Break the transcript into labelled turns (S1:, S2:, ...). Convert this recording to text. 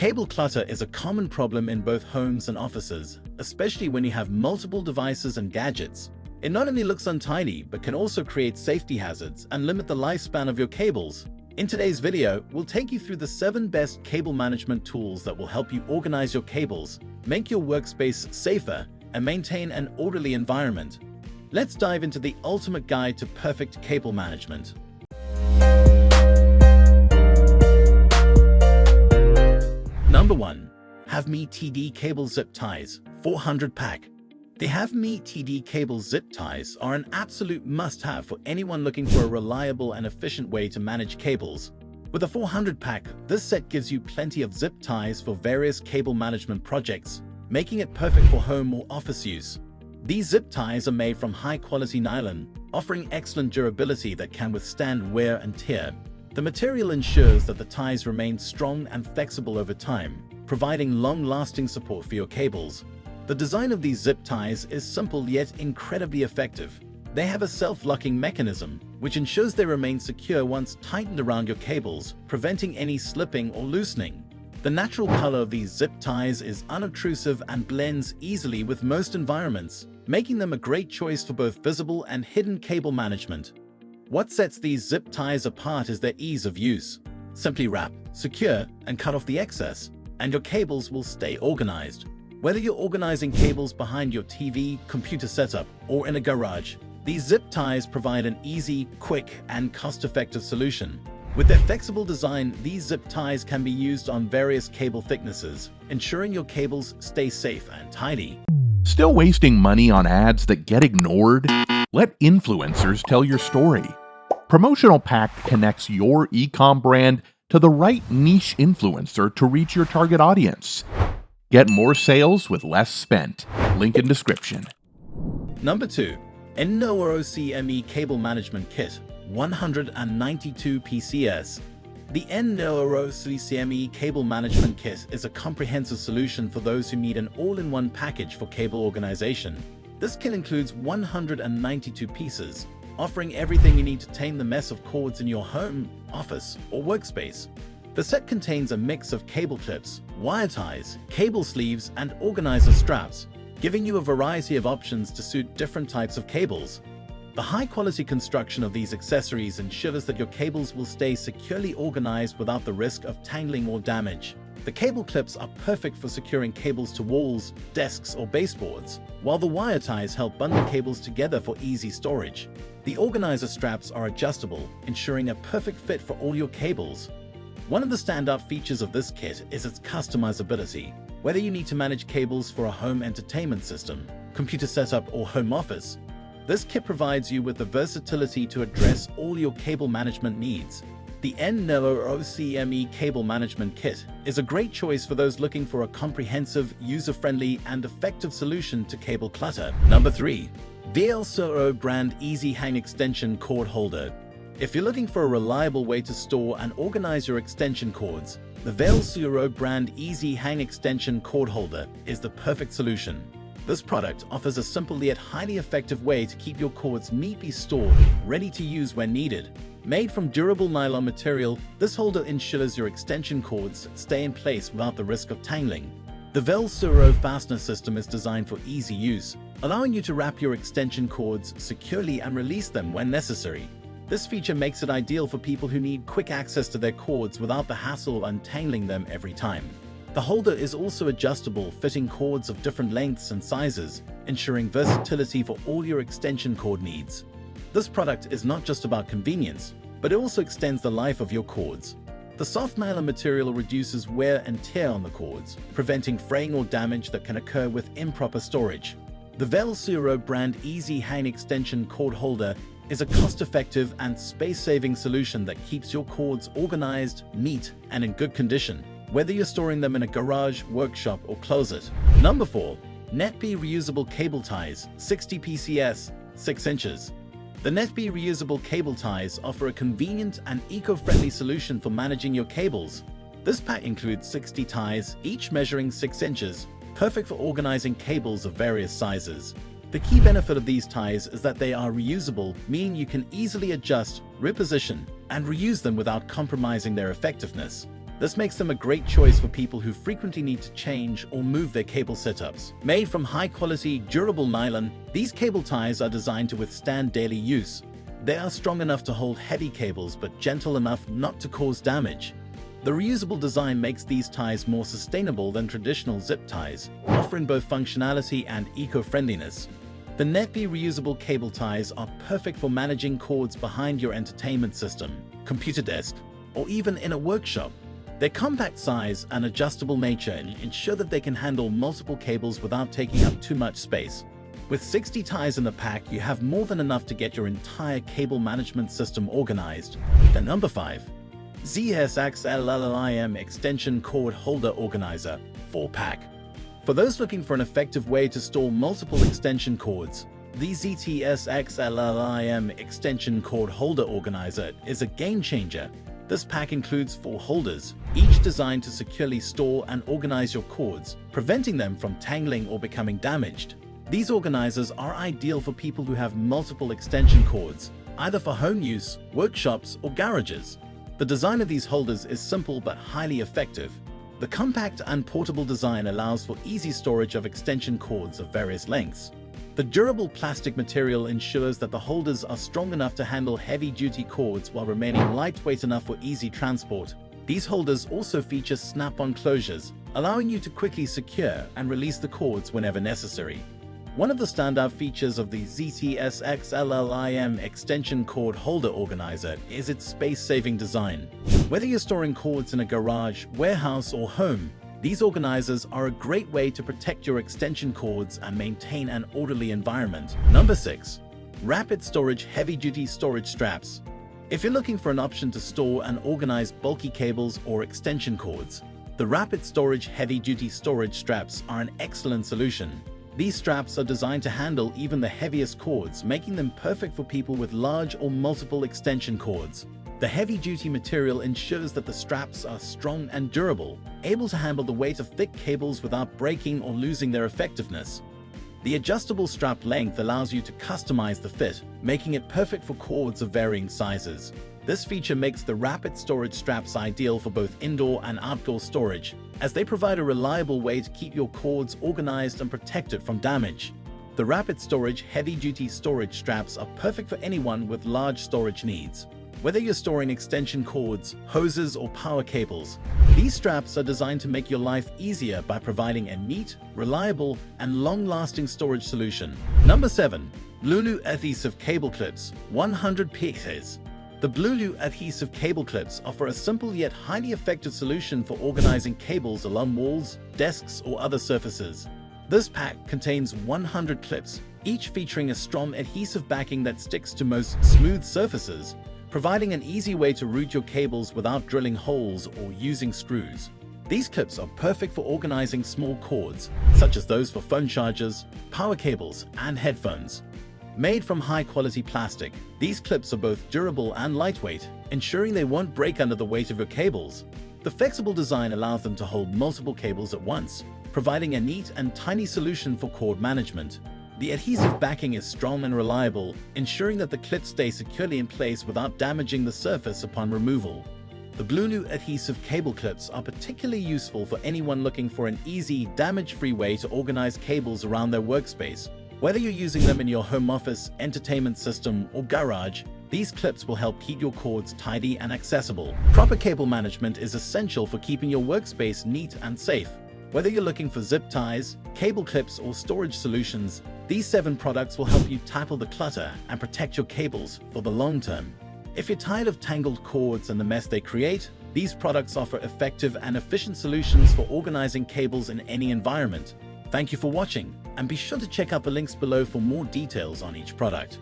S1: Cable clutter is a common problem in both homes and offices, especially when you have multiple devices and gadgets. It not only looks untidy, but can also create safety hazards and limit the lifespan of your cables. In today's video, we'll take you through the 7 best cable management tools that will help you organize your cables, make your workspace safer, and maintain an orderly environment. Let's dive into the ultimate guide to perfect cable management. Number 1. HavMe TD Cable Zip Ties 400 Pack. The HavMe TD Cable Zip Ties are an absolute must-have for anyone looking for a reliable and efficient way to manage cables. With a 400 pack, this set gives you plenty of zip ties for various cable management projects, making it perfect for home or office use. These zip ties are made from high-quality nylon, offering excellent durability that can withstand wear and tear. The material ensures that the ties remain strong and flexible over time, providing long-lasting support for your cables. The design of these zip ties is simple yet incredibly effective. They have a self-locking mechanism, which ensures they remain secure once tightened around your cables, preventing any slipping or loosening. The natural color of these zip ties is unobtrusive and blends easily with most environments, making them a great choice for both visible and hidden cable management. What sets these zip ties apart is their ease of use. Simply wrap, secure, and cut off the excess, and your cables will stay organized. Whether you're organizing cables behind your TV, computer setup, or in a garage, these zip ties provide an easy, quick, and cost-effective solution. With their flexible design, these zip ties can be used on various cable thicknesses, ensuring your cables stay safe and tidy.
S2: Still wasting money on ads that get ignored? Let influencers tell your story. Promotional Pack connects your e-com brand to the right niche influencer to reach your target audience. Get more sales with less spent. Link in description.
S1: Number 2. NOROCME Cable Management Kit 192 PCS. The NOROCME Cable Management Kit is a comprehensive solution for those who need an all-in-one package for cable organization. This kit includes 192 pieces, offering everything you need to tame the mess of cords in your home, office, or workspace. The set contains a mix of cable clips, wire ties, cable sleeves, and organizer straps, giving you a variety of options to suit different types of cables. The high-quality construction of these accessories ensures that your cables will stay securely organized without the risk of tangling or damage. The cable clips are perfect for securing cables to walls, desks, or baseboards, while the wire ties help bundle cables together for easy storage. The organizer straps are adjustable, ensuring a perfect fit for all your cables. One of the standout features of this kit is its customizability. Whether you need to manage cables for a home entertainment system, computer setup, or home office, this kit provides you with the versatility to address all your cable management needs. The NOROCME Cable Management Kit is a great choice for those looking for a comprehensive, user-friendly, and effective solution to cable clutter. Number 3. VLCRO Brand Easy Hang Extension Cord Holder. If you're looking for a reliable way to store and organize your extension cords, the VLCRO Brand Easy Hang Extension Cord Holder is the perfect solution. This product offers a simple yet highly effective way to keep your cords neatly stored, ready to use when needed. Made from durable nylon material, this holder ensures your extension cords stay in place without the risk of tangling. The VLCRO fastener system is designed for easy use, allowing you to wrap your extension cords securely and release them when necessary. This feature makes it ideal for people who need quick access to their cords without the hassle of untangling them every time. The holder is also adjustable, fitting cords of different lengths and sizes, ensuring versatility for all your extension cord needs. This product is not just about convenience, but it also extends the life of your cords. The soft nylon material reduces wear and tear on the cords, preventing fraying or damage that can occur with improper storage. The VLCRO Brand Easy Hang Extension Cord Holder is a cost-effective and space-saving solution that keeps your cords organized, neat, and in good condition, whether you're storing them in a garage, workshop, or closet. Number 4. Nettbe Reusable Cable Ties 60 PCS 6 inches. The Nettbe Reusable Cable Ties offer a convenient and eco-friendly solution for managing your cables. This pack includes 60 ties, each measuring 6 inches, perfect for organizing cables of various sizes. The key benefit of these ties is that they are reusable, meaning you can easily adjust, reposition, and reuse them without compromising their effectiveness. This makes them a great choice for people who frequently need to change or move their cable setups. Made from high-quality, durable nylon, these cable ties are designed to withstand daily use. They are strong enough to hold heavy cables but gentle enough not to cause damage. The reusable design makes these ties more sustainable than traditional zip ties, offering both functionality and eco-friendliness. The Nettbe reusable cable ties are perfect for managing cords behind your entertainment system, computer desk, or even in a workshop. Their compact size and adjustable nature ensure that they can handle multiple cables without taking up too much space. With 60 ties in the pack, you have more than enough to get your entire cable management system organized. Then number 5. ZTSXLLIM Extension Cord Holder Organizer 4-pack. For those looking for an effective way to store multiple extension cords, the ZTSXLLIM Extension Cord Holder Organizer is a game changer. This pack includes 4 holders, each designed to securely store and organize your cords, preventing them from tangling or becoming damaged. These organizers are ideal for people who have multiple extension cords, either for home use, workshops, or garages. The design of these holders is simple but highly effective. The compact and portable design allows for easy storage of extension cords of various lengths. The durable plastic material ensures that the holders are strong enough to handle heavy-duty cords while remaining lightweight enough for easy transport. These holders also feature snap-on closures, allowing you to quickly secure and release the cords whenever necessary. One of the standout features of the ZTSXLLIM Extension Cord Holder Organizer is its space-saving design. Whether you're storing cords in a garage, warehouse, or home, these organizers are a great way to protect your extension cords and maintain an orderly environment. Number 6. Rapid Storage Heavy-Duty Storage Straps. If you're looking for an option to store and organize bulky cables or extension cords, the Rapid Storage Heavy-Duty Storage Straps are an excellent solution. These straps are designed to handle even the heaviest cords, making them perfect for people with large or multiple extension cords. The heavy-duty material ensures that the straps are strong and durable, able to handle the weight of thick cables without breaking or losing their effectiveness. The adjustable strap length allows you to customize the fit, making it perfect for cords of varying sizes. This feature makes the rapid storage straps ideal for both indoor and outdoor storage, as they provide a reliable way to keep your cords organized and protected from damage. The rapid storage heavy-duty storage straps are perfect for anyone with large storage needs. Whether you're storing extension cords, hoses, or power cables, these straps are designed to make your life easier by providing a neat, reliable, and long-lasting storage solution. Number 7. Blulu Adhesive Cable Clips 100 pieces. The Blulu adhesive cable clips offer a simple yet highly effective solution for organizing cables along walls, desks, or other surfaces. This pack contains 100 clips, each featuring a strong adhesive backing that sticks to most smooth surfaces, providing an easy way to route your cables without drilling holes or using screws. These clips are perfect for organizing small cords, such as those for phone chargers, power cables, and headphones. Made from high-quality plastic, these clips are both durable and lightweight, ensuring they won't break under the weight of your cables. The flexible design allows them to hold multiple cables at once, providing a neat and tiny solution for cord management. The adhesive backing is strong and reliable, ensuring that the clips stay securely in place without damaging the surface upon removal. The Blulu adhesive cable clips are particularly useful for anyone looking for an easy, damage-free way to organize cables around their workspace. Whether you're using them in your home office, entertainment system, or garage, these clips will help keep your cords tidy and accessible. Proper cable management is essential for keeping your workspace neat and safe. Whether you're looking for zip ties, cable clips, or storage solutions, these 7 products will help you tackle the clutter and protect your cables for the long term. If you're tired of tangled cords and the mess they create, these products offer effective and efficient solutions for organizing cables in any environment. Thank you for watching, and be sure to check out the links below for more details on each product.